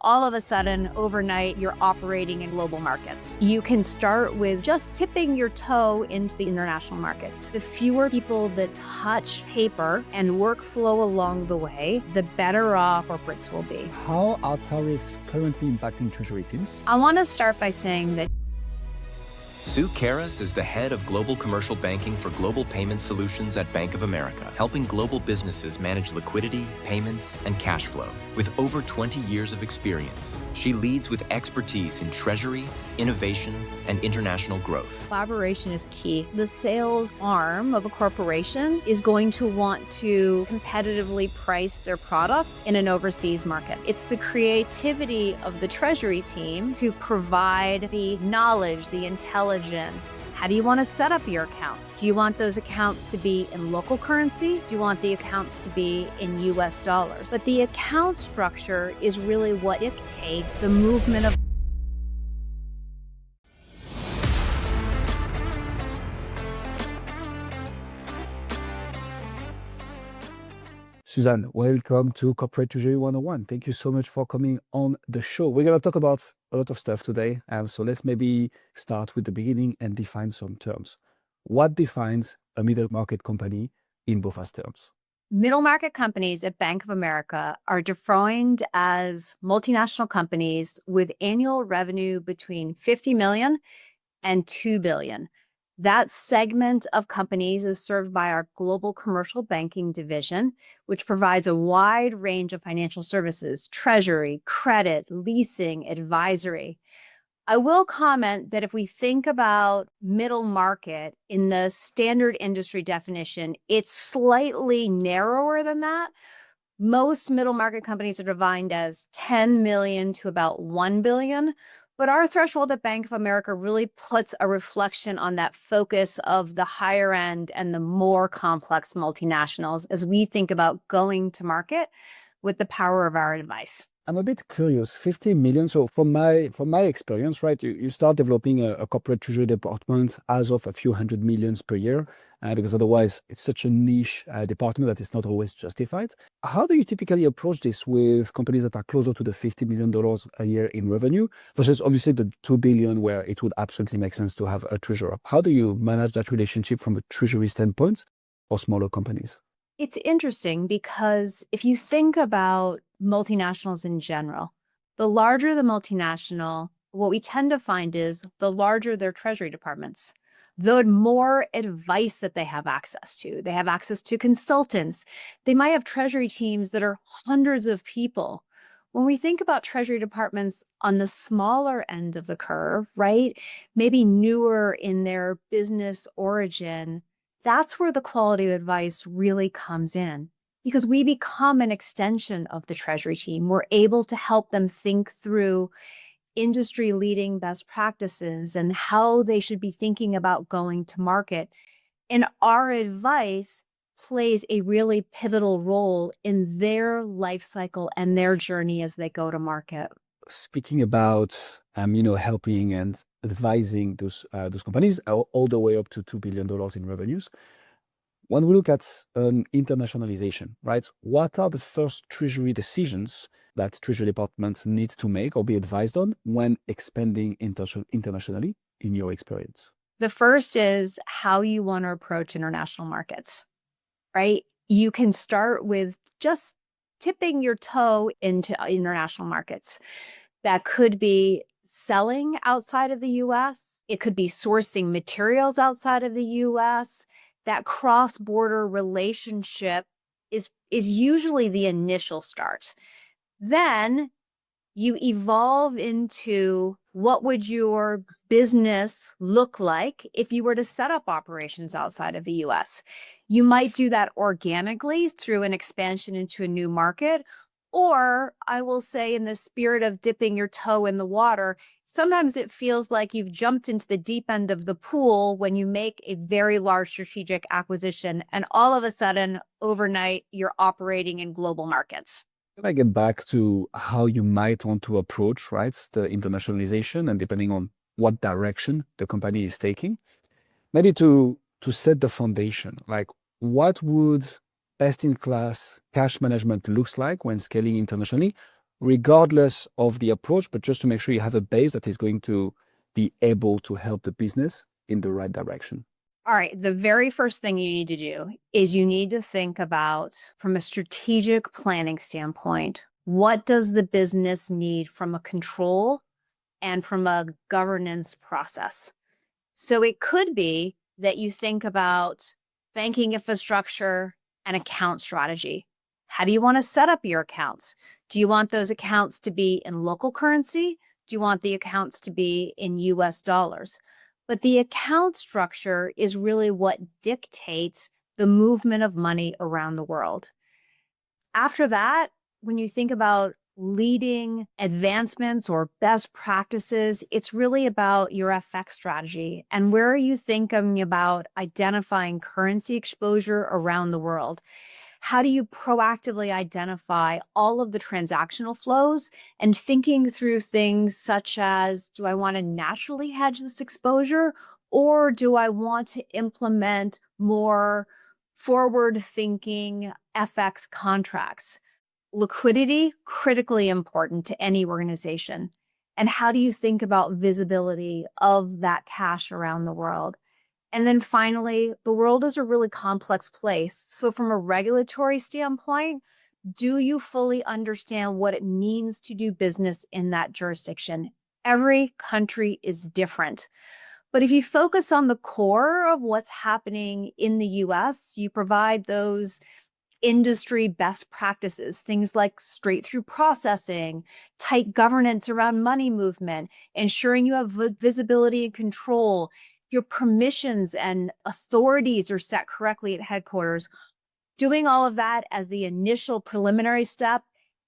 all of a sudden, overnight, you're operating in global markets. You can start with just tipping your toe into the international markets. The fewer people that touch paper and workflow along the way, the better off corporates will be. How are tariffs currently impacting Treasury teams? I want to start by saying that Sue Caras is the head of Global Commercial Banking for Global Payment Solutions at Bank of America, helping global businesses manage liquidity, payments, and cash flow. With over 20 years of experience, she leads with expertise in treasury, innovation, and international growth. collaboration is key. The sales arm of a corporation is going to want to competitively price their product in an overseas market. It's the creativity of the Treasury team to provide the knowledge, the intelligence. How do you want to set up your accounts? Do you want those accounts to be in local currency? Do you want the accounts to be in US dollars? But the account structure is really what dictates the movement of Suzanne, welcome to Corporate Treasury 101. Thank you so much for coming on the show. We're going to talk about a lot of stuff today. So let's maybe start with the beginning and define some terms. What defines a middle market company in BOFA's terms? middle market companies at Bank of America are defined as multinational companies with annual revenue between 50 million and 2 billion. That segment of companies is served by our Global Commercial Banking division, which provides a wide range of financial services, treasury, credit, leasing, advisory. I will comment that if we think about middle market in the standard industry definition, it's slightly narrower than that. Most middle market companies are defined as 10 million to about 1 billion. But our threshold at Bank of America really puts a reflection on that focus of the higher end and the more complex multinationals as we think about going to market with the power of our advice. I'm a bit curious, 50 million. So from my experience, right, you start developing a corporate treasury department as of a few hundred millions per year, because otherwise it's such a niche department that it's not always justified. How do you typically approach this with companies that are closer to the $50 million a year in revenue versus obviously the 2 billion where it would absolutely make sense to have a treasurer? How do you manage that relationship from a treasury standpoint for smaller companies? It's interesting because if you think about multinationals in general, the larger the multinational, what we tend to find is the larger their treasury departments, the more advice that they have access to. They have access to consultants. They might have treasury teams that are hundreds of people. When we think about treasury departments on the smaller end of the curve, right, maybe newer in their business origin, that's where the quality of advice really comes in because we become an extension of the treasury team. We're able to help them think through industry leading best practices and how they should be thinking about going to market. And our advice plays a really pivotal role in their life cycle and their journey as they go to market. Speaking about helping and advising those companies all the way up to $2 billion in revenues. When we look at internationalization, right, what are the first treasury decisions that treasury departments need to make or be advised on when expanding internationally in your experience? The first is how you want to approach international markets, right? You can start with just tipping your toe into international markets. That could be selling outside of the US. It could be sourcing materials outside of the US. That cross-border relationship is usually the initial start. Then you evolve into what would your business look like if you were to set up operations outside of the US. You might do that organically through an expansion into a new market, or I will say in the spirit of dipping your toe in the water, sometimes it feels like you've jumped into the deep end of the pool when you make a very large strategic acquisition and all of a sudden overnight you're operating in global markets. Can I get back to how you might want to approach, right, the internationalization and depending on what direction the company is taking? Maybe to set the foundation, like what would best-in-class cash management looks like when scaling internationally regardless of the approach, but just to make sure you have a base that is going to be able to help the business in the right direction? All right. The very first thing you need to do is you need to think about, from a strategic planning standpoint, what does the business need from a control and from a governance process? So it could be that you think about banking infrastructure and account strategy. How do you want to set up your accounts? Do you want those accounts to be in local currency? Do you want the accounts to be in US dollars? But the account structure is really what dictates the movement of money around the world. After that, when you think about leading advancements or best practices, it's really about your FX strategy and where are you thinking about identifying currency exposure around the world. How do you proactively identify all of the transactional flows and thinking through things such as, do I want to naturally hedge this exposure or do I want to implement more forward-thinking FX contracts? Liquidity, critically important to any organization. And how do you think about visibility of that cash around the world? And then finally, the world is a really complex place. So from a regulatory standpoint, do you fully understand what it means to do business in that jurisdiction? Every country is different. But if you focus on the core of what's happening in the US, you provide those industry best practices, things like straight through processing, tight governance around money movement, ensuring you have visibility and control, your permissions and authorities are set correctly at headquarters. Doing all of that as the initial preliminary step,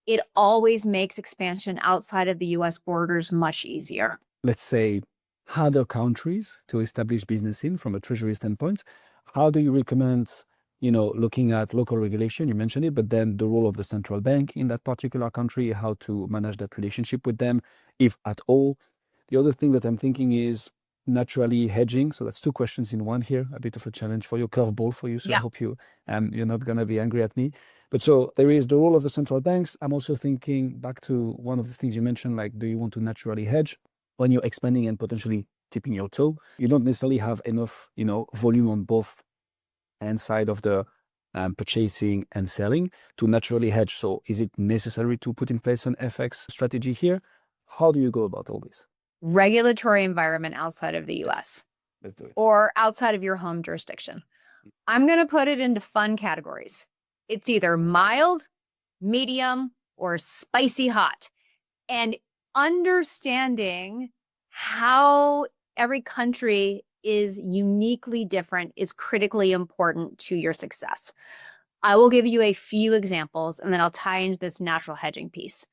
it always makes expansion outside of the US borders much easier. Let's say other countries to establish business in from a treasury standpoint. How do you recommend, looking at local regulation, you mentioned it, but then the role of the central bank in that particular country, how to manage that relationship with them, if at all? The other thing that I'm thinking is naturally hedging. So that's two questions in one here, a bit of a challenge for you, curveball for you. So I hope you're not going to be angry at me. But so there is the role of the central banks. I'm also thinking back to one of the things you mentioned, like, do you want to naturally hedge? When you're expanding and potentially tipping your toe, you don't necessarily have enough, volume on both end side of the purchasing and selling to naturally hedge. So is it necessary to put in place an FX strategy here? How do you go about all this? Regulatory environment outside of the US. Let's do it. Or outside of your home jurisdiction. I'm going to put it into fun categories. It's either mild, medium, or spicy hot. And understanding how every country is uniquely different is critically important to your success. I will give you a few examples, and then I'll tie into this natural hedging piece.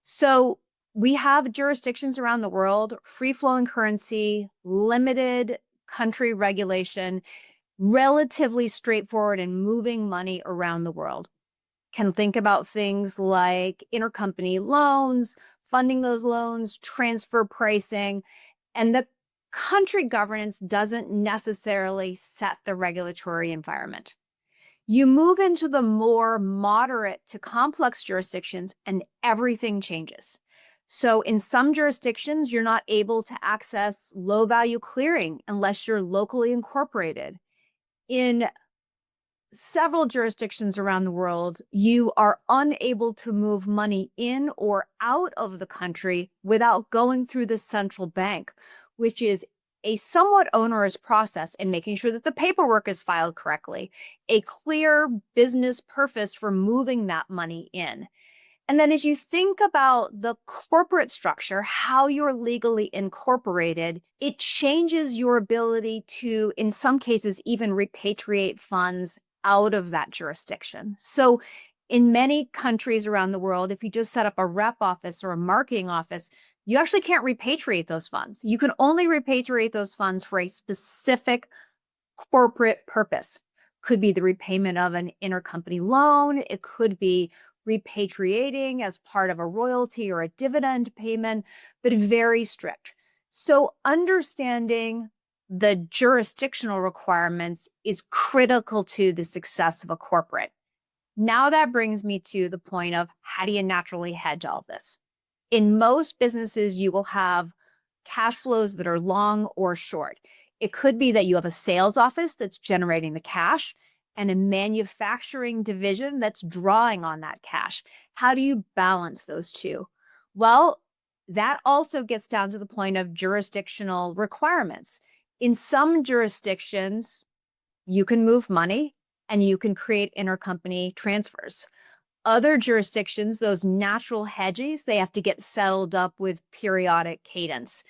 So we have jurisdictions around the world, free-flowing currency, limited country regulation, relatively straightforward in moving money around the world. Can think about things like intercompany loans, funding those loans, transfer pricing, and the country governance doesn't necessarily set the regulatory environment. You move into the more moderate to complex jurisdictions and everything changes. So in some jurisdictions, you're not able to access low value clearing unless you're locally incorporated. In several jurisdictions around the world, you are unable to move money in or out of the country without going through the central bank, which is a somewhat onerous process in making sure that the paperwork is filed correctly, a clear business purpose for moving that money in. And then as you think about the corporate structure, how you're legally incorporated, it changes your ability to, in some cases, even repatriate funds out of that jurisdiction. So in many countries around the world, if you just set up a rep office or a marketing office, you actually can't repatriate those funds. You can only repatriate those funds for a specific corporate purpose. Could be the repayment of an intercompany loan. It could be repatriating as part of a royalty or a dividend payment, but very strict. So understanding the jurisdictional requirements is critical to the success of a corporate. Now that brings me to the point of how do you naturally hedge all of this? In most businesses, you will have cash flows that are long or short. It could be that you have a sales office that's generating the cash and a manufacturing division that's drawing on that cash. How do you balance those two? Well, that also gets down to the point of jurisdictional requirements. In some jurisdictions, you can move money and you can create intercompany transfers. Other jurisdictions, those natural hedges, they have to get settled up with periodic cadence.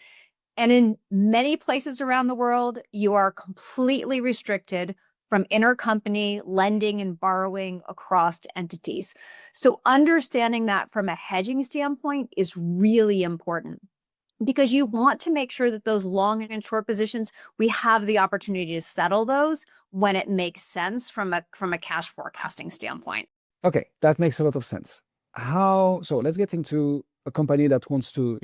And in many places around the world, you are completely restricted from intercompany lending and borrowing across entities. So understanding that from a hedging standpoint is really important because you want to make sure that those long and short positions, we have the opportunity to settle those when it makes sense from a cash forecasting standpoint. Okay, that makes a lot of sense. So let's get into a company that wants to,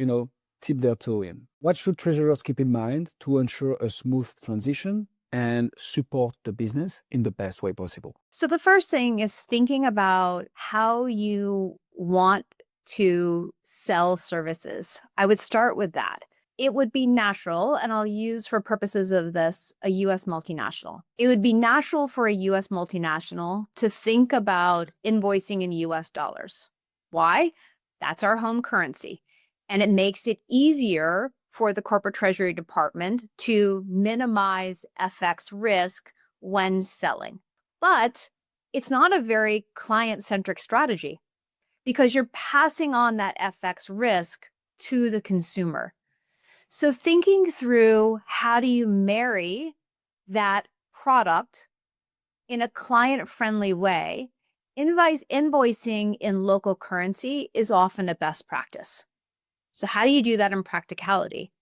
tip their toe in. What should treasurers keep in mind to ensure a smooth transition and support the business in the best way possible? So the first thing is thinking about how you want to sell services. I would start with that. It would be natural, and I'll use for purposes of this, a US multinational. It would be natural for a US multinational to think about invoicing in US dollars. Why? That's our home currency. And it makes it easier for the corporate treasury department to minimize FX risk when selling. But it's not a very client-centric strategy because you're passing on that FX risk to the consumer. So thinking through how do you marry that product in a client-friendly way, invoicing in local currency is often a best practice. So how do you do that in practicality?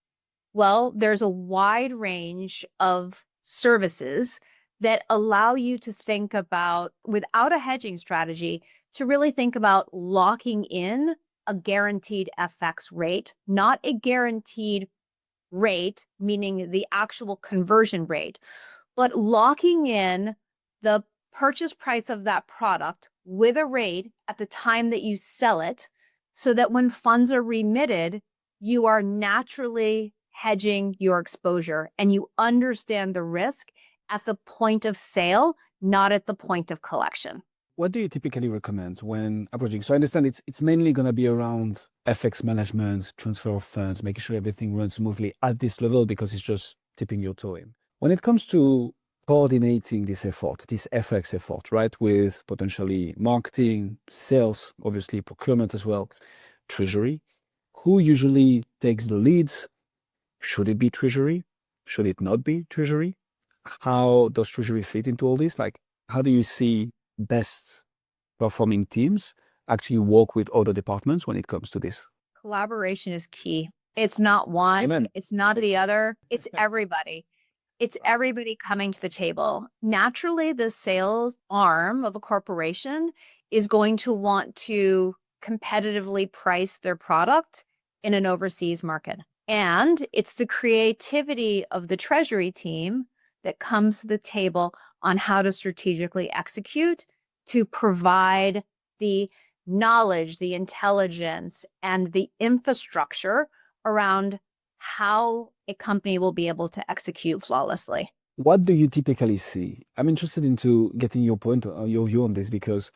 Well, there's a wide range of services that allow you to think about, without a hedging strategy, to really think about locking in a guaranteed FX rate, not a guaranteed rate, meaning the actual conversion rate, but locking in the purchase price of that product with a rate at the time that you sell it, so that when funds are remitted, you are naturally hedging your exposure and you understand the risk at the point of sale, not at the point of collection. What do you typically recommend when approaching? So I understand it's mainly going to be around FX management, transfer of funds, making sure everything runs smoothly at this level because it's just tipping your toe in. When it comes to coordinating this effort, this FX effort, right, with potentially marketing, sales, obviously procurement as well, treasury, who usually takes the leads? Should it be treasury? Should it not be treasury? How does treasury fit into all this? Like, how do you see best performing teams actually work with other departments when it comes to this? Collaboration is key. It's not one, Amen. It's not the other, it's everybody. It's everybody coming to the table. Naturally, the sales arm of a corporation is going to want to competitively price their product in an overseas market. And it's the creativity of the treasury team that comes to the table on how to strategically execute to provide the knowledge, the intelligence, and the infrastructure around how a company will be able to execute flawlessly. What do you typically see? I'm interested into getting your view on this, because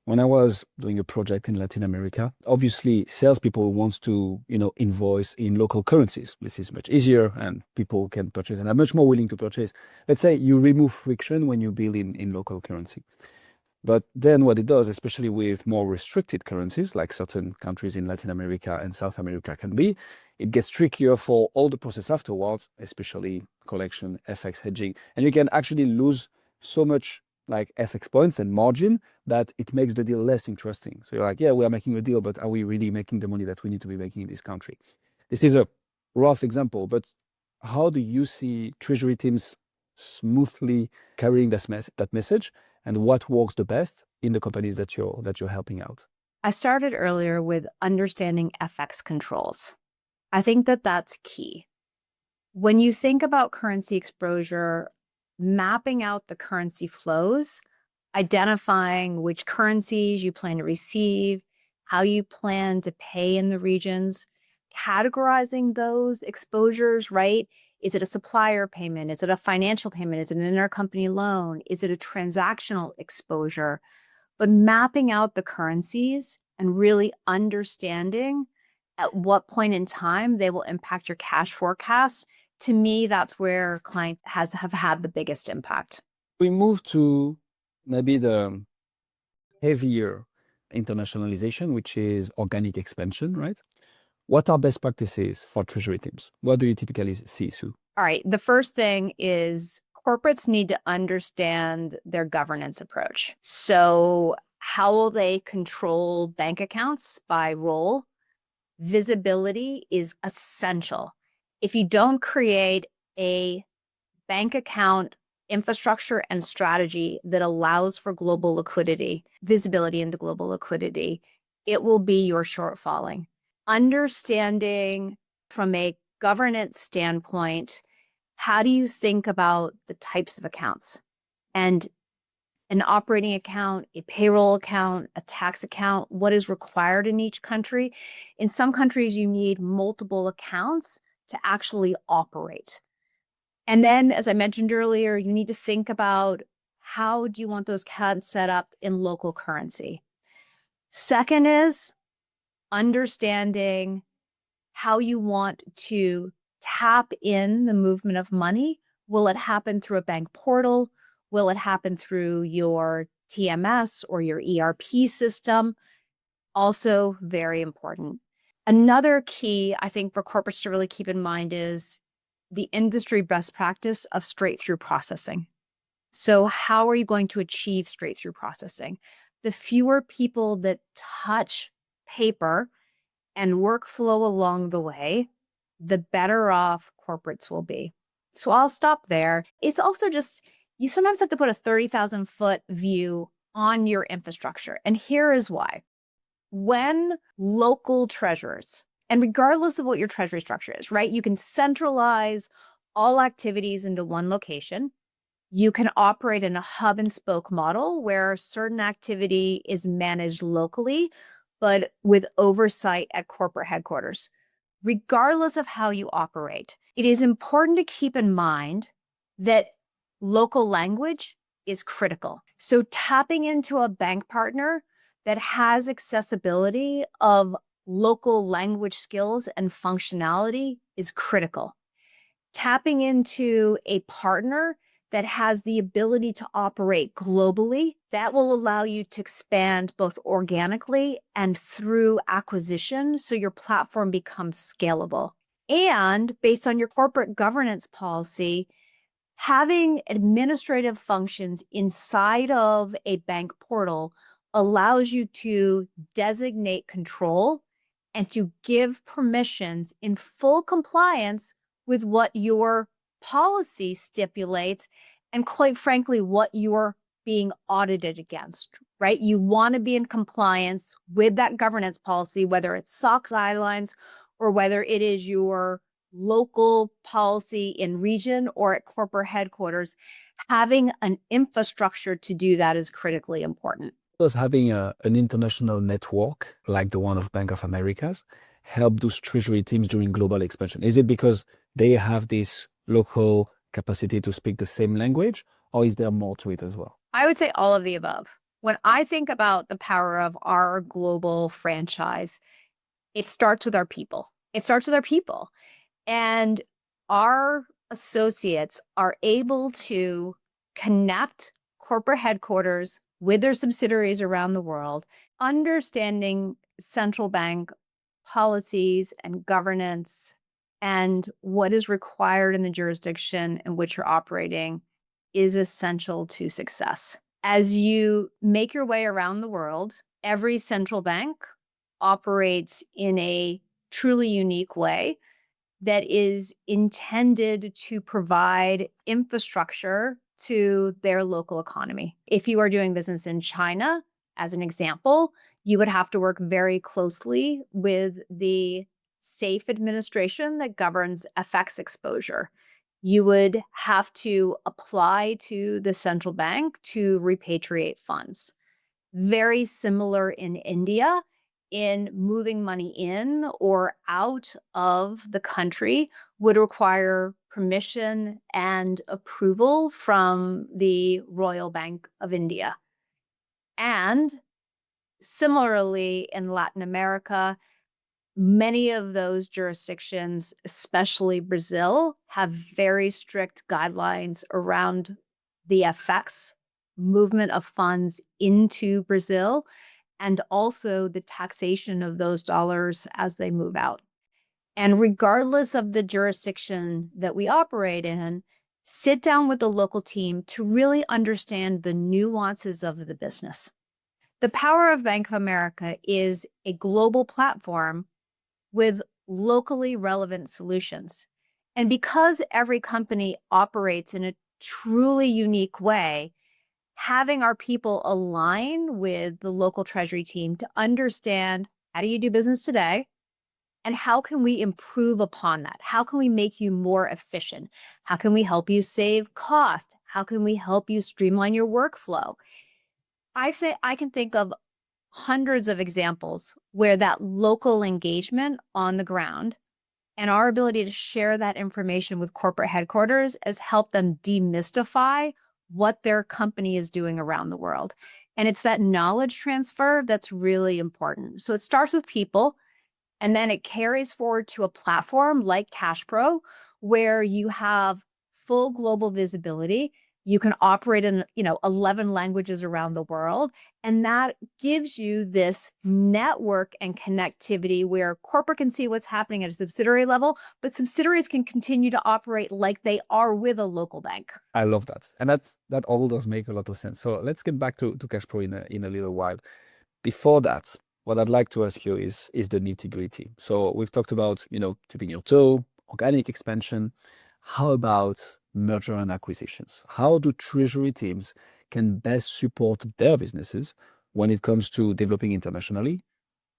when I was doing a project in Latin America, obviously salespeople want to, invoice in local currencies. This is much easier and people can purchase and are much more willing to purchase. Let's say you remove friction when you bill in local currency. But then what it does, especially with more restricted currencies, like certain countries in Latin America and South America can be, it gets trickier for all the process afterwards, especially collection, FX hedging. And you can actually lose so much like FX points and margin that it makes the deal less interesting. So you're like, yeah, we are making a deal, but are we really making the money that we need to be making in this country? This is a rough example, but how do you see treasury teams smoothly carrying that message, and what works the best in the companies that you're helping out? I started earlier with understanding FX controls. I think that that's key. When you think about currency exposure, mapping out the currency flows, identifying which currencies you plan to receive, how you plan to pay in the regions, categorizing those exposures, right? Is it a supplier payment? Is it a financial payment? Is it an intercompany loan? Is it a transactional exposure? But mapping out the currencies and really understanding at what point in time they will impact your cash forecast, to me, that's where clients have had the biggest impact. We move to maybe the heavier internationalization, which is organic expansion, right? What are best practices for treasury teams? What do you typically see, Sue? All right. The first thing is corporates need to understand their governance approach. So, how will they control bank accounts by role? Visibility is essential. If you don't create a bank account infrastructure and strategy that allows for global liquidity, visibility into global liquidity, it will be your shortfalling. Understanding from a governance standpoint, how do you think about the types of accounts? And an operating account, a payroll account, a tax account, what is required in each country? In some countries, you need multiple accounts to actually operate. And then, as I mentioned earlier, you need to think about how do you want those accounts set up in local currency? Second is understanding how you want to tap in the movement of money. Will it happen through a bank portal? Will it happen through your TMS or your ERP system? Also very important. Another key, I think, for corporates to really keep in mind is the industry best practice of straight-through processing. So how are you going to achieve straight-through processing? The fewer people that touch paper and workflow along the way, the better off corporates will be. So I'll stop there. It's also just, you sometimes have to put a 30,000-foot view on your infrastructure. And here is why. When local treasurers, and regardless of what your treasury structure is, right, you can centralize all activities into one location. You can operate in a hub and spoke model where certain activity is managed locally, but with oversight at corporate headquarters. Regardless of how you operate, it is important to keep in mind that local language is critical. So tapping into a bank partner that has accessibility of local language skills and functionality is critical. Tapping into a partner that has the ability to operate globally, that will allow you to expand both organically and through acquisition so your platform becomes scalable. And based on your corporate governance policy, having administrative functions inside of a bank portal allows you to designate control and to give permissions in full compliance with what your policy stipulates and, quite frankly, what you're being audited against, right? You want to be in compliance with that governance policy, whether it's SOX guidelines or whether it is your local policy in region or at corporate headquarters. Having an infrastructure to do that is critically important. Does having an international network like the one of Bank of America's help those treasury teams during global expansion? Is it because they have this local capacity to speak the same language, or is there more to it as well? I would say all of the above. When I think about the power of our global franchise, it starts with our people. It starts with our people. And our associates are able to connect corporate headquarters with their subsidiaries around the world, understanding central bank policies and governance and what is required in the jurisdiction in which you're operating is essential to success. As you make your way around the world, every central bank operates in a truly unique way that is intended to provide infrastructure to their local economy. If you are doing business in China, as an example, you would have to work very closely with the safe administration that governs FX exposure. you would have to apply to the central bank to repatriate funds. Very similar in India, in moving money in or out of the country would require permission and approval from the Royal Bank of India. And similarly, in Latin America, many of those jurisdictions, especially Brazil, have very strict guidelines around the FX movement of funds into Brazil and also the taxation of those dollars as they move out. And regardless of the jurisdiction that we operate in, sit down with the local team to really understand the nuances of the business. The power of Bank of America is a global platform with locally relevant solutions. And because every company operates in a truly unique way, having our people align with the local treasury team to understand how do you do business today and how can we improve upon that? How can we make you more efficient? How can we help you save cost? How can we help you streamline your workflow? I can think of hundreds of examples where that local engagement on the ground and our ability to share that information with corporate headquarters has helped them demystify what their company is doing around the world. And it's that knowledge transfer that's really important. So it starts with people, and then it carries forward to a platform like CashPro, where you have full global visibility. You can operate in, 11 languages around the world. And that gives you this network and connectivity where corporate can see what's happening at a subsidiary level, but subsidiaries can continue to operate like they are with a local bank. I love that. And that all does make a lot of sense. So let's get back to CashPro in a little while. Before that, what I'd like to ask you is the nitty-gritty. So we've talked about, tipping your toe, organic expansion. How about merger and acquisitions? How do treasury teams can best support their businesses when it comes to developing internationally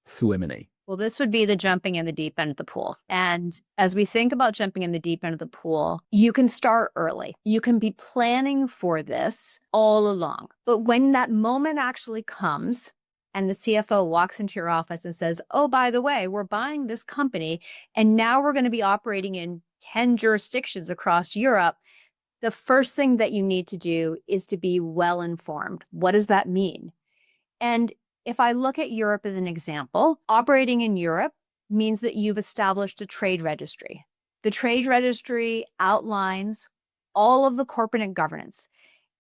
through M&A? Well, this would be the jumping in the deep end of the pool. And as we think about jumping in the deep end of the pool, you can start early. You can be planning for this all along. But when that moment actually comes, and the CFO walks into your office and says, oh, by the way, we're buying this company, and now we're going to be operating in 10 jurisdictions across Europe, the first thing that you need to do is to be well informed. What does that mean? And if I look at Europe as an example, operating in Europe means that you've established a trade registry. The trade registry outlines all of the corporate governance.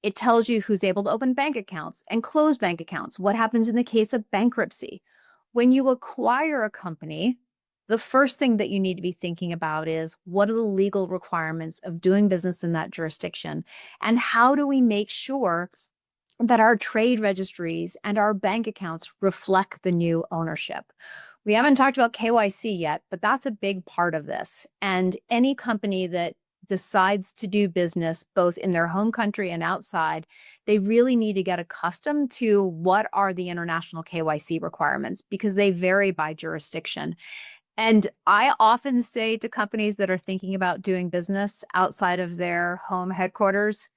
It tells you who's able to open bank accounts and close bank accounts, what happens in the case of bankruptcy. When you acquire a company, the first thing that you need to be thinking about is what are the legal requirements of doing business in that jurisdiction? And how do we make sure that our trade registries and our bank accounts reflect the new ownership? We haven't talked about KYC yet, but that's a big part of this. And any company that decides to do business both in their home country and outside, they really need to get accustomed to what are the international KYC requirements because they vary by jurisdiction. And I often say to companies that are thinking about doing business outside of their home headquarters,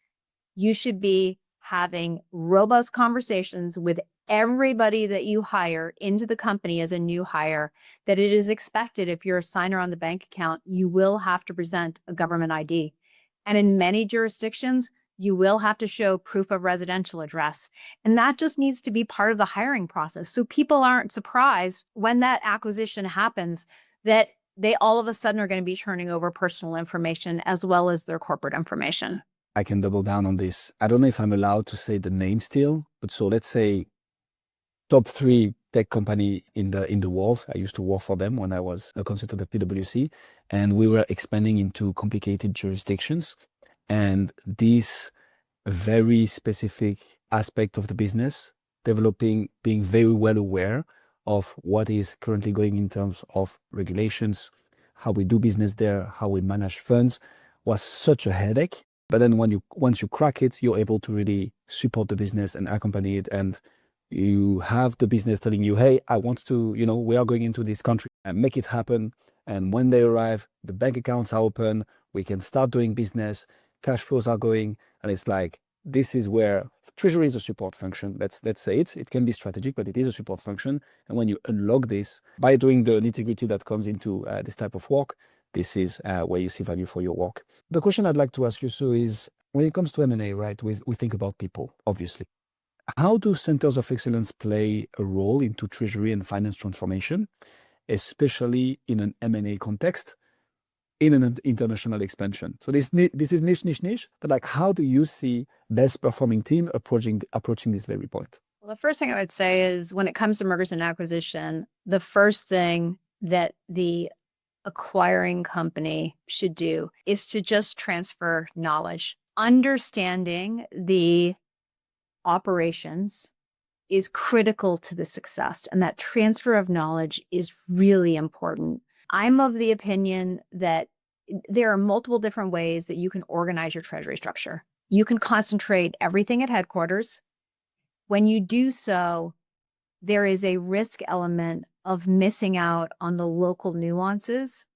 you should be having robust conversations with everybody that you hire into the company as a new hire, that it is expected if you're a signer on the bank account, you will have to present a government ID. And in many jurisdictions, you will have to show proof of residential address. And that just needs to be part of the hiring process. So people aren't surprised when that acquisition happens that they all of a sudden are going to be turning over personal information as well as their corporate information. I can double down on this. I don't know if I'm allowed to say the name still, but so let's say top 3 tech company in the world. I used to work for them when I was a consultant at PwC, and we were expanding into complicated jurisdictions. And this very specific aspect of the business, developing, being very well aware of what is currently going in terms of regulations, how we do business there, how we manage funds, was such a headache. But then once you crack it, you're able to really support the business and accompany it and You have the business telling you, hey, I want to, we are going into this country and make it happen. And when they arrive, the bank accounts are open, we can start doing business, cash flows are going. And it's like, this is where Treasury is a support function. Let's say it. It can be strategic, but it is a support function. And when you unlock this by doing the nitty-gritty that comes into this type of work, this is where you see value for your work. The question I'd like to ask you, Sue, is when it comes to M&A, right, we think about people, obviously. How do centers of excellence play a role into treasury and finance transformation, especially in an M&A context, in an international expansion? So this is niche, but like, how do you see best performing team approaching this very point? Well, the first thing I would say is when it comes to mergers and acquisition, the first thing that the acquiring company should do is to just transfer knowledge. Understanding the operations is critical to the success, and that transfer of knowledge is really important. I'm of the opinion that there are multiple different ways that you can organize your treasury structure. You can concentrate everything at headquarters. When you do so, there is a risk element of missing out on the local nuances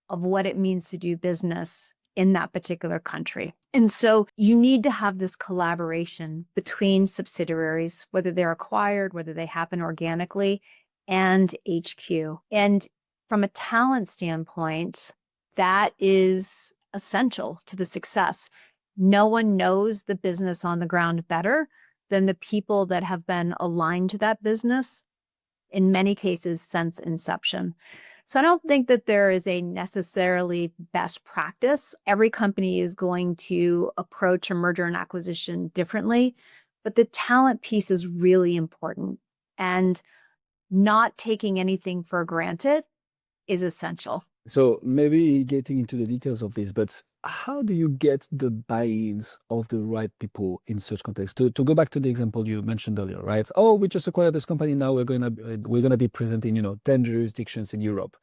of what it means to do business in that particular country. And so you need to have this collaboration between subsidiaries, whether they're acquired, whether they happen organically, and HQ. And from a talent standpoint, that is essential to the success. No one knows the business on the ground better than the people that have been aligned to that business, in many cases since inception. So I don't think that there is a necessarily best practice. Every company is going to approach a merger and acquisition differently, but the talent piece is really important. And not taking anything for granted is essential. So maybe getting into the details of this, but how do you get the buy-ins of the right people in such context? To go back to the example you mentioned earlier, right? Oh, we just acquired this company. Now we're gonna be present in 10 jurisdictions in Europe.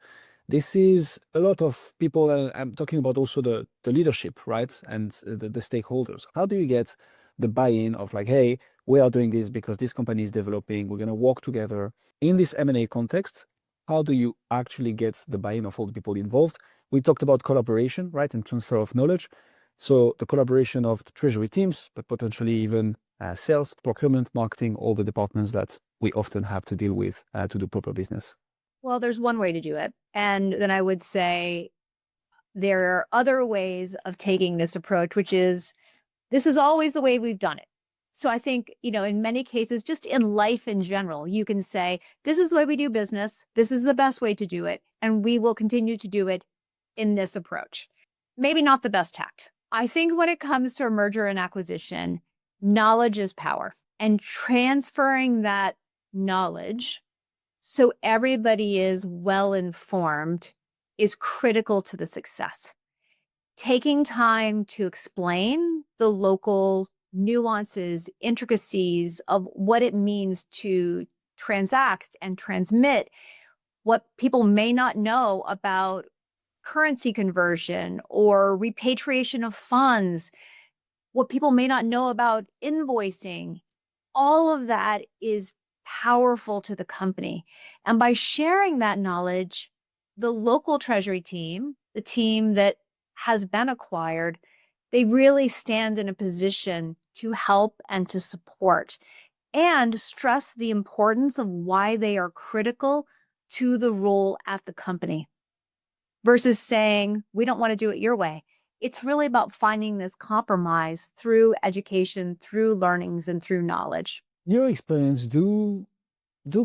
This is a lot of people. I'm talking about also the leadership, right, and the stakeholders. How do you get the buy-in of like, hey, we are doing this because this company is developing. We're gonna work together in this M&A context. How do you actually get the buy-in of all the people involved? We talked about collaboration, right, and transfer of knowledge. So the collaboration of the treasury teams, but potentially even sales, procurement, marketing, all the departments that we often have to deal with to do proper business. Well, there's one way to do it. And then I would say there are other ways of taking this approach, which is this is always the way we've done it. So I think, in many cases, just in life in general, you can say, this is the way we do business. This is the best way to do it. And we will continue to do it in this approach. Maybe not the best tact. I think when it comes to a merger and acquisition, knowledge is power. And transferring that knowledge so everybody is well informed is critical to the success. Taking time to explain the local nuances, intricacies of what it means to transact and transmit, what people may not know about currency conversion or repatriation of funds, what people may not know about invoicing, all of that is powerful to the company. And by sharing that knowledge, the local treasury team, the team that has been acquired, they really stand in a position to help and to support and stress the importance of why they are critical to the role at the company versus saying, we don't want to do it your way. It's really about finding this compromise through education, through learnings, and through knowledge. Your experience, do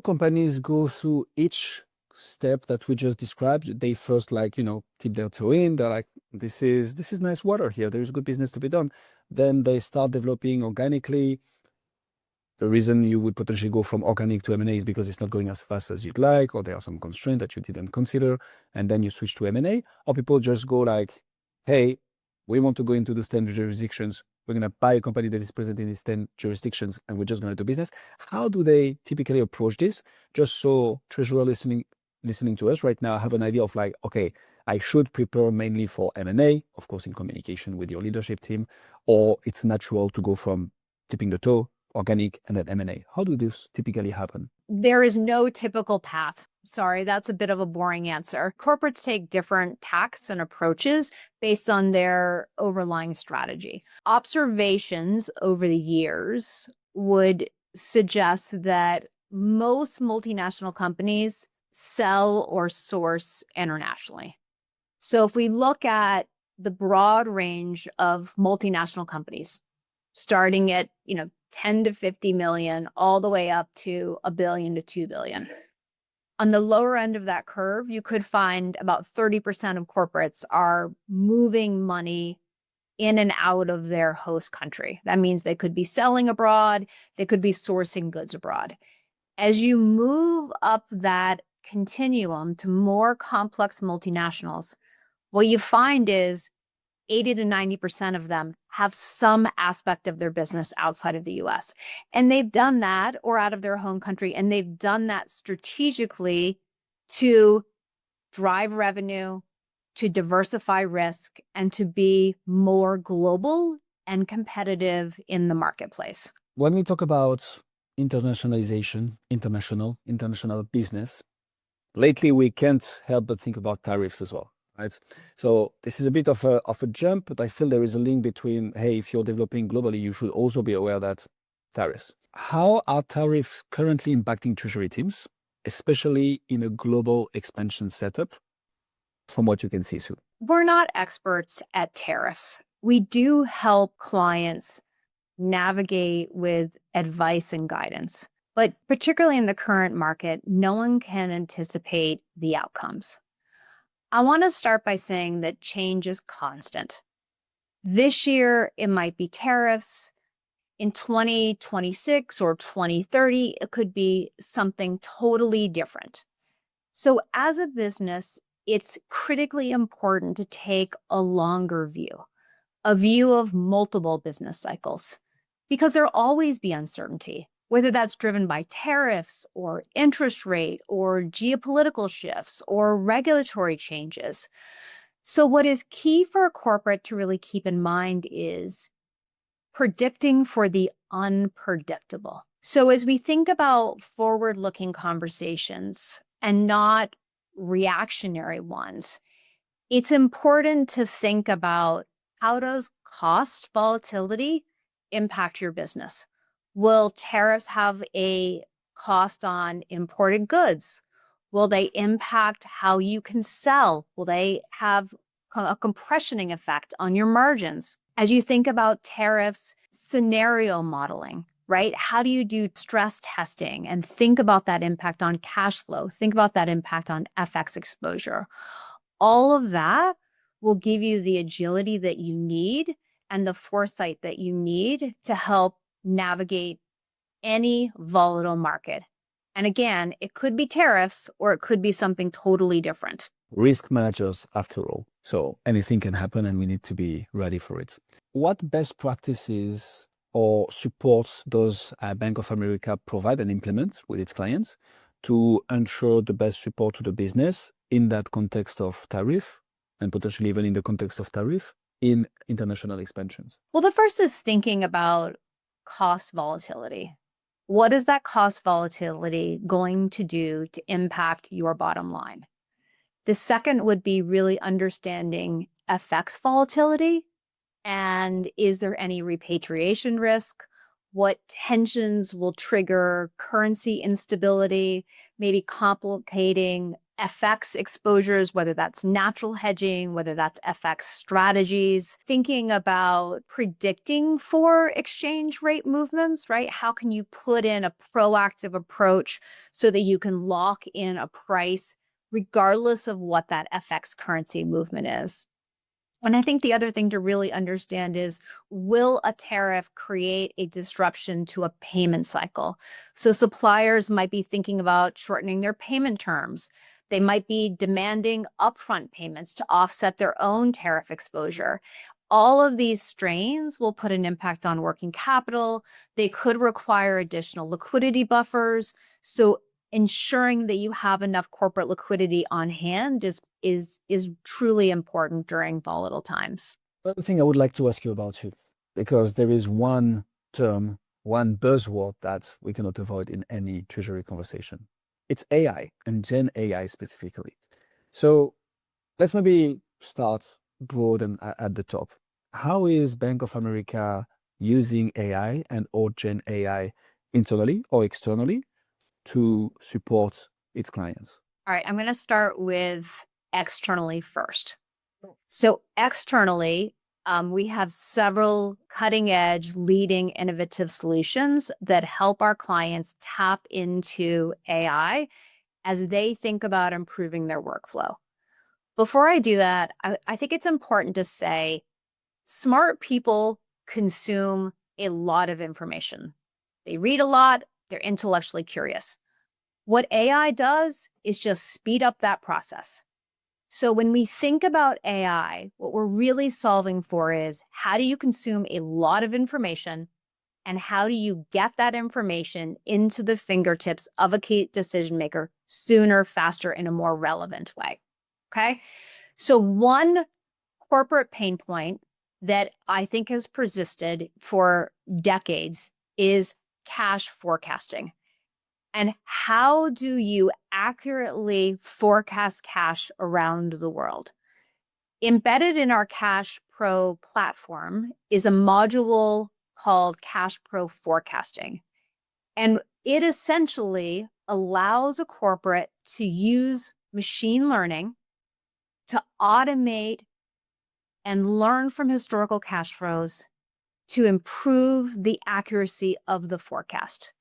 companies go through each step that we just described? They first tip their toe in. They're like, this is nice water here. There is good business to be done. Then they start developing organically. The reason you would potentially go from organic to M&A is because it's not going as fast as you'd like, or there are some constraints that you didn't consider, and then you switch to M&A. Or people just go like, hey, we want to go into those 10 jurisdictions. We're going to buy a company that is present in these 10 jurisdictions, and we're just going to do business. How do they typically approach this? Just so treasurer listening to us right now have an idea of like, okay, I should prepare mainly for M&A, of course, in communication with your leadership team, or it's natural to go from tipping the toe organic, and then M&A? How do these typically happen? There is no typical path. Sorry, that's a bit of a boring answer. Corporates take different tacks and approaches based on their overlying strategy. Observations over the years would suggest that most multinational companies sell or source internationally. So if we look at the broad range of multinational companies, starting at 10 to 50 million, all the way up to $1 billion to $2 billion. On the lower end of that curve, you could find about 30% of corporates are moving money in and out of their host country. That means they could be selling abroad, they could be sourcing goods abroad. As you move up that continuum to more complex multinationals, what you find is 80 to 90% of them have some aspect of their business outside of the US. And they've done that, or out of their home country, and they've done that strategically to drive revenue, to diversify risk, and to be more global and competitive in the marketplace. When we talk about internationalization, international business, lately we can't help but think about tariffs as well. Right. So this is a bit of a jump, but I feel there is a link between, hey, if you're developing globally, you should also be aware that tariffs. How are tariffs currently impacting treasury teams, especially in a global expansion setup, from what you can see, Sue? We're not experts at tariffs. We do help clients navigate with advice and guidance, but particularly in the current market, no one can anticipate the outcomes. I want to start by saying that change is constant. This year, it might be tariffs. In 2026 or 2030, it could be something totally different. So as a business, it's critically important to take a longer view, a view of multiple business cycles, because there'll always be uncertainty, whether that's driven by tariffs or interest rate or geopolitical shifts or regulatory changes. So what is key for a corporate to really keep in mind is predicting for the unpredictable. So as we think about forward-looking conversations and not reactionary ones, it's important to think about, how does cost volatility impact your business? Will tariffs have a cost on imported goods? Will they impact how you can sell? Will they have a compressioning effect on your margins? As you think about tariffs, scenario modeling, right? How do you do stress testing and think about that impact on cash flow? Think about that impact on FX exposure. All of that will give you the agility that you need and the foresight that you need to help navigate any volatile market. And again, it could be tariffs or it could be something totally different. Risk managers, after all. So anything can happen and we need to be ready for it. What best practices or supports does Bank of America provide and implement with its clients to ensure the best support to the business in that context of tariff, and potentially even in the context of tariff, in international expansions? Well, the first is thinking about cost volatility. What is that cost volatility going to do to impact your bottom line? The second would be really understanding FX volatility. And is there any repatriation risk? What tensions will trigger currency instability, maybe complicating FX exposures, whether that's natural hedging, whether that's FX strategies, thinking about predicting for exchange rate movements, right? How can you put in a proactive approach so that you can lock in a price regardless of what that FX currency movement is? And I think the other thing to really understand is, will a tariff create a disruption to a payment cycle? So suppliers might be thinking about shortening their payment terms. They might be demanding upfront payments to offset their own tariff exposure. All of these strains will put an impact on working capital. They could require additional liquidity buffers. So ensuring that you have enough corporate liquidity on hand is truly important during volatile times. One thing I would like to ask you about too, because there is one term one buzzword that we cannot avoid in any treasury conversation. It's AI and Gen AI specifically. So let's maybe start broad and at the top. How is Bank of America using AI and or Gen AI internally or externally to support its clients? All right, I'm going to start with externally first. So externally, we have several cutting edge, leading, innovative solutions that help our clients tap into AI as they think about improving their workflow. Before I do that, I think it's important to say smart people consume a lot of information. They read a lot, they're intellectually curious. What AI does is just speed up that process. So when we think about AI, what we're really solving for is how do you consume a lot of information and how do you get that information into the fingertips of a key decision maker sooner, faster, in a more relevant way? Okay. So one corporate pain point that I think has persisted for decades is cash forecasting. And how do you accurately forecast cash around the world? Embedded in our Cash Pro platform is a module called Cash Pro Forecasting. And it essentially allows a corporate to use machine learning to automate and learn from historical cash flows to improve the accuracy of the forecast.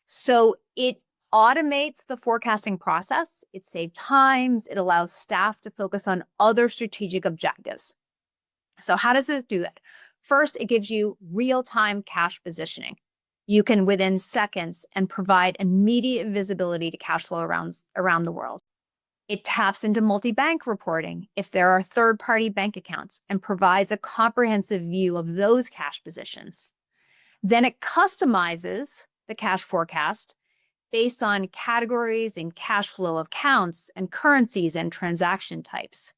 So it automates the forecasting process. It saves times. It allows staff to focus on other strategic objectives. So how does it do that? First, it gives you real-time cash positioning. You can, within seconds, and provide immediate visibility to cash flow around the world. It taps into multi-bank reporting if there are third-party bank accounts and provides a comprehensive view of those cash positions. Then it customizes the cash forecast based on categories and cash flow accounts and currencies and transaction types.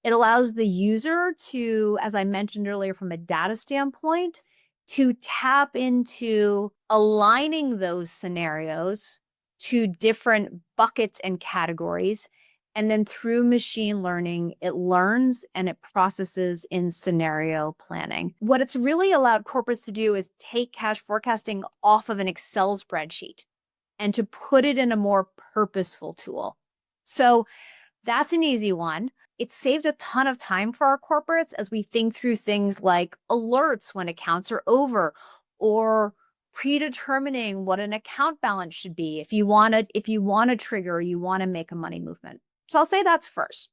It allows the user to, as I mentioned earlier, from a data standpoint, to tap into aligning those scenarios to different buckets and categories. And then through machine learning, it learns and it processes in scenario planning. What it's really allowed corporates to do is take cash forecasting off of an Excel spreadsheet and to put it in a more purposeful tool. So that's an easy one. It saved a ton of time for our corporates as we think through things like alerts when accounts are over, or predetermining what an account balance should be if you want to trigger or you want to make a money movement. So I'll say that's first.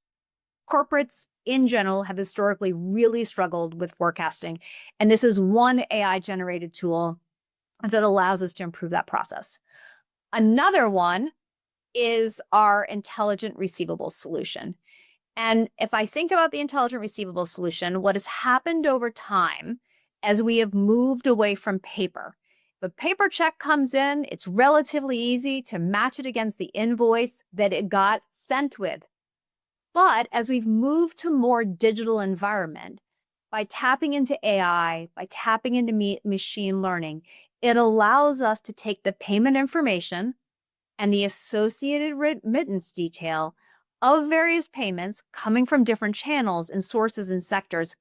Corporates in general have historically really struggled with forecasting, and this is one AI-generated tool that allows us to improve that process. Another one is our intelligent receivables solution. And if I think about the intelligent receivables solution, what has happened over time as we have moved away from paper. If a paper check comes in, it's relatively easy to match it against the invoice that it got sent with. But as we've moved to more digital environment, by tapping into AI, by tapping into machine learning, it allows us to take the payment information and the associated remittance detail of various payments coming from different channels and sources and sectors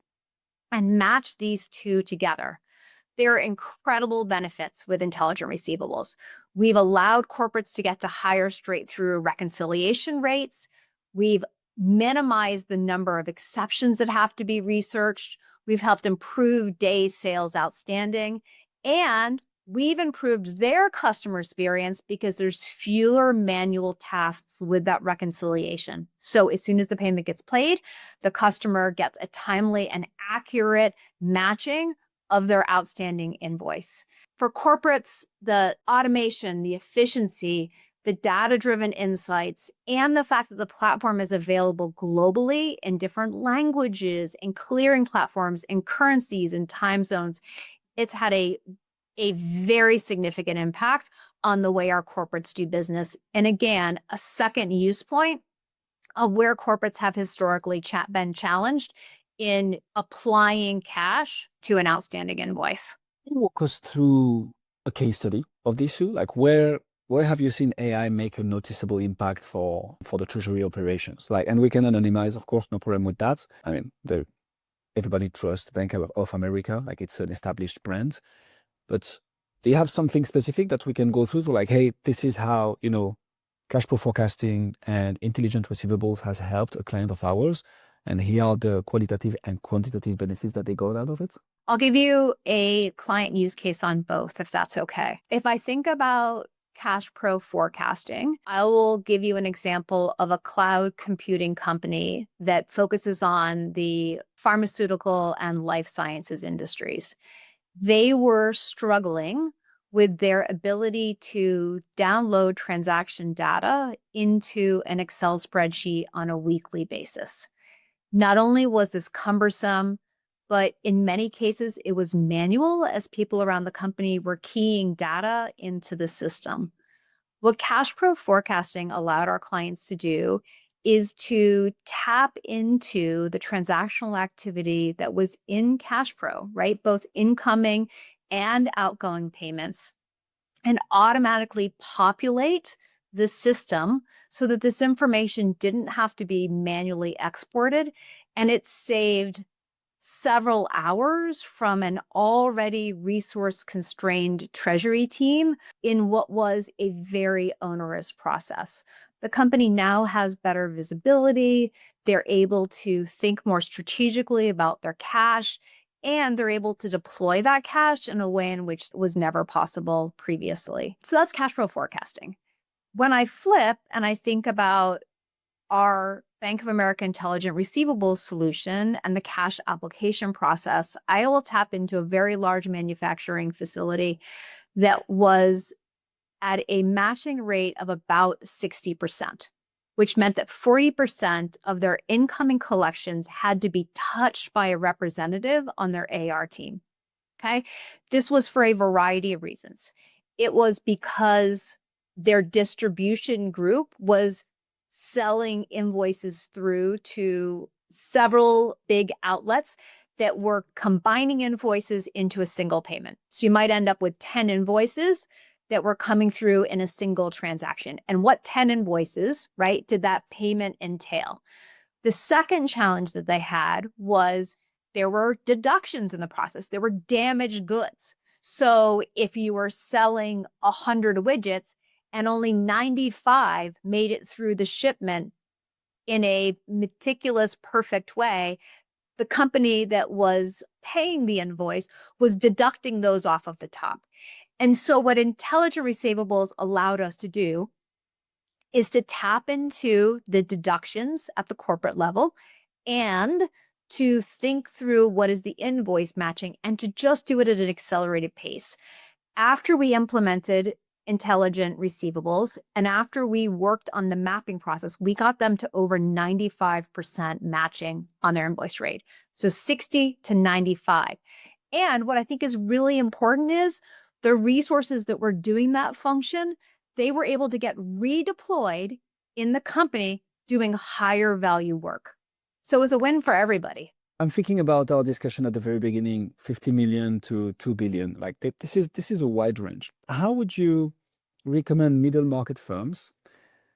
and match these two together. There are incredible benefits with intelligent receivables. We've allowed corporates to get to higher straight-through reconciliation rates. We've minimized the number of exceptions that have to be researched. We've helped improve days sales outstanding, and we've improved their customer experience because there's fewer manual tasks with that reconciliation. So as soon as the payment gets paid, the customer gets a timely and accurate matching of their outstanding invoice. For corporates, the automation, the efficiency, the data-driven insights, and the fact that the platform is available globally in different languages and clearing platforms and currencies and time zones, it's had a very significant impact on the way our corporates do business. And again, a second use point of where corporates have historically been challenged in applying cash to an outstanding invoice. you walk us through a case study of the issue? Like where have you seen AI make a noticeable impact for the treasury operations? Like, and we can anonymize, of course, no problem with that. I mean, everybody trusts Bank of America, like it's an established brand. But do you have something specific that we can go through to like, hey, this is how, cash flow forecasting and intelligent receivables has helped a client of ours, and here are the qualitative and quantitative benefits that they got out of it? I'll give you a client use case on both, if that's okay. If I think about cash pro forecasting, I will give you an example of a cloud computing company that focuses on the pharmaceutical and life sciences industries. They were struggling with their ability to download transaction data into an Excel spreadsheet on a weekly basis. Not only was this cumbersome, but in many cases, it was manual as people around the company were keying data into the system. What cash pro forecasting allowed our clients to do is to tap into the transactional activity that was in cash pro, right? Both incoming and outgoing payments, and automatically populate the system so that this information didn't have to be manually exported, and it saved several hours from an already resource-constrained treasury team in what was a very onerous process. The company now has better visibility. They're able to think more strategically about their cash, and they're able to deploy that cash in a way in which was never possible previously. So that's cash flow forecasting. When I flip and I think about our Bank of America Intelligent Receivables solution and the cash application process, I will tap into a very large manufacturing facility that was at a matching rate of about 60%, which meant that 40% of their incoming collections had to be touched by a representative on their AR team. Okay. This was for a variety of reasons. It was because their distribution group was selling invoices through to several big outlets that were combining invoices into a single payment. So you might end up with 10 invoices that were coming through in a single transaction. And what 10 invoices, right, did that payment entail? The second challenge that they had was there were deductions in the process. There were damaged goods. So if you were selling 100 widgets and only 95 made it through the shipment in a meticulous, perfect way, the company that was paying the invoice was deducting those off of the top. And so what Intelligent Receivables allowed us to do is to tap into the deductions at the corporate level and to think through what is the invoice matching and to just do it at an accelerated pace. After we implemented Intelligent Receivables and after we worked on the mapping process, we got them to over 95% matching on their invoice rate. So 60 to 95. And what I think is really important is the resources that were doing that function, they were able to get redeployed in the company doing higher value work. So it was a win for everybody. I'm thinking about our discussion at the very beginning, 50 million to 2 billion. Like this is a wide range. How would you recommend middle market firms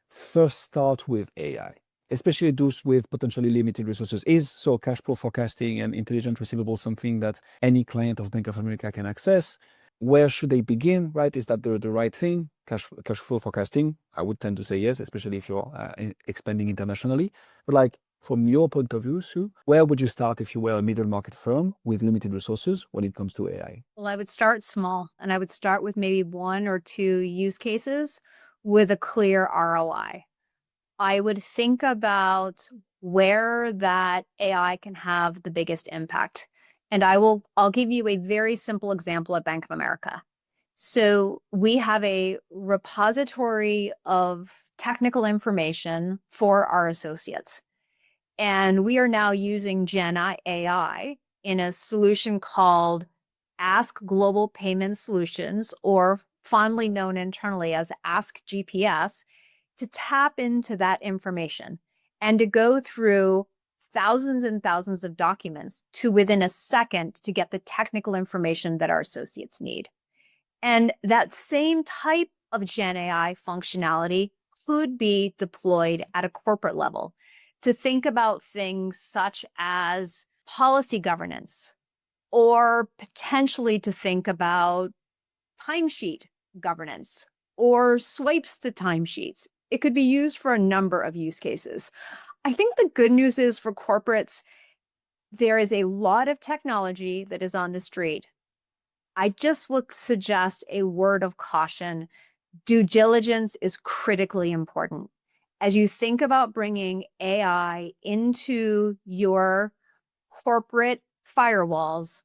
first start with AI, especially those with potentially limited resources? Is cash flow forecasting and intelligent receivables something that any client of Bank of America can access? Where should they begin, right? Is that the right thing? Cash flow forecasting, I would tend to say yes, especially if you're expanding internationally. But like, from your point of view, Sue, where would you start if you were a middle market firm with limited resources when it comes to AI? Well, I would start small and I would start with maybe 1 or 2 use cases with a clear ROI. I would think about where that AI can have the biggest impact. And I'll give you a very simple example at Bank of America. So we have a repository of technical information for our associates. And we are now using Gen AI in a solution called Ask Global Payment Solutions, or fondly known internally as Ask GPS, to tap into that information and to go through thousands and thousands of documents to within a second to get the technical information that our associates need. And that same type of Gen AI functionality could be deployed at a corporate level to think about things such as policy governance, or potentially to think about timesheet governance or swipes to timesheets. It could be used for a number of use cases. I think the good news is for corporates, there is a lot of technology that is on the street. I just would suggest a word of caution. Due diligence is critically important. As you think about bringing AI into your corporate firewalls,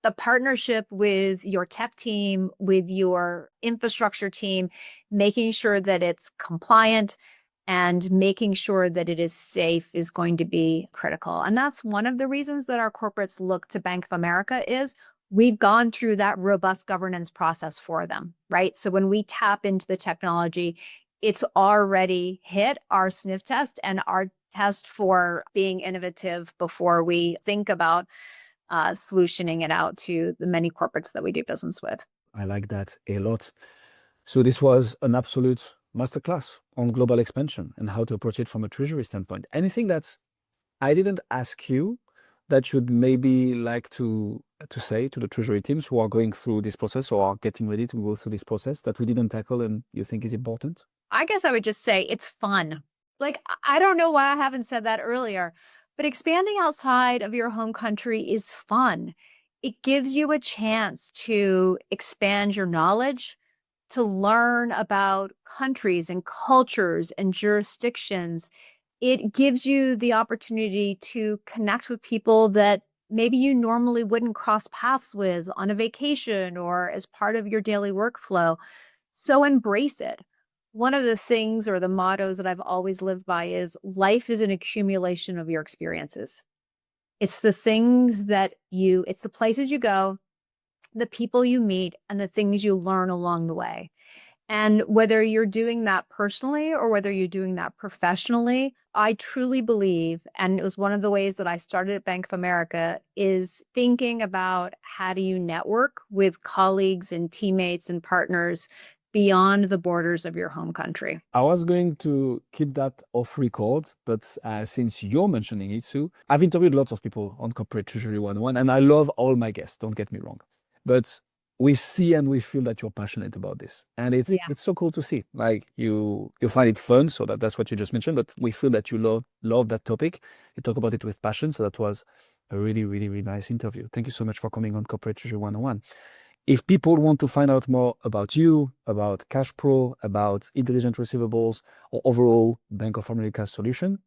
the partnership with your tech team, with your infrastructure team, making sure that it's compliant and making sure that it is safe is going to be critical. And that's one of the reasons that our corporates look to Bank of America is we've gone through that robust governance process for them, right? So when we tap into the technology, it's already hit our sniff test and our test for being innovative before we think about solutioning it out to the many corporates that we do business with. I like that a lot. So this was an absolute masterclass on global expansion and how to approach it from a treasury standpoint. Anything that I didn't ask you that you'd maybe like to say to the treasury teams who are going through this process or are getting ready to go through this process that we didn't tackle and you think is important? I guess I would just say it's fun. Like, I don't know why I haven't said that earlier, but expanding outside of your home country is fun. It gives you a chance to expand your knowledge, to learn about countries and cultures and jurisdictions. It gives you the opportunity to connect with people that maybe you normally wouldn't cross paths with on a vacation or as part of your daily workflow. So embrace it. One of the things or the mottos that I've always lived by is life is an accumulation of your experiences. It's the things it's the places you go, the people you meet, and the things you learn along the way. And whether you're doing that personally or whether you're doing that professionally, I truly believe, and it was one of the ways that I started at Bank of America, is thinking about how do you network with colleagues and teammates and partners beyond the borders of your home country. I was going to keep that off record, but since you're mentioning it, Sue, I've interviewed lots of people on Corporate Treasury 101, and I love all my guests, don't get me wrong. But we see and we feel that you're passionate about this. And it's so cool to see. Like you find it fun, so that's what you just mentioned, but we feel that you love that topic. You talk about it with passion. So that was a really, really, really nice interview. Thank you so much for coming on Corporate Treasury 101. If people want to find out more about you, about CashPro, about intelligent receivables, or overall Bank of America solution,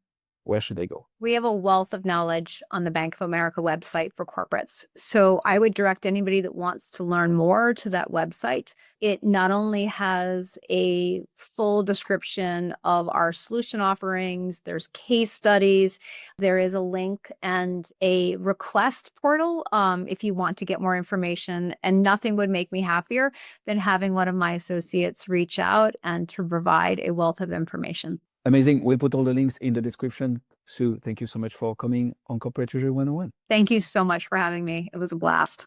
where should they go? We have a wealth of knowledge on the Bank of America website for corporates. So I would direct anybody that wants to learn more to that website. It not only has a full description of our solution offerings, there's case studies, there is a link and a request portal if you want to get more information. And nothing would make me happier than having one of my associates reach out and to provide a wealth of information. Amazing. We'll put all the links in the description. Sue, thank you so much for coming on Corporate Treasury 101. Thank you so much for having me. It was a blast.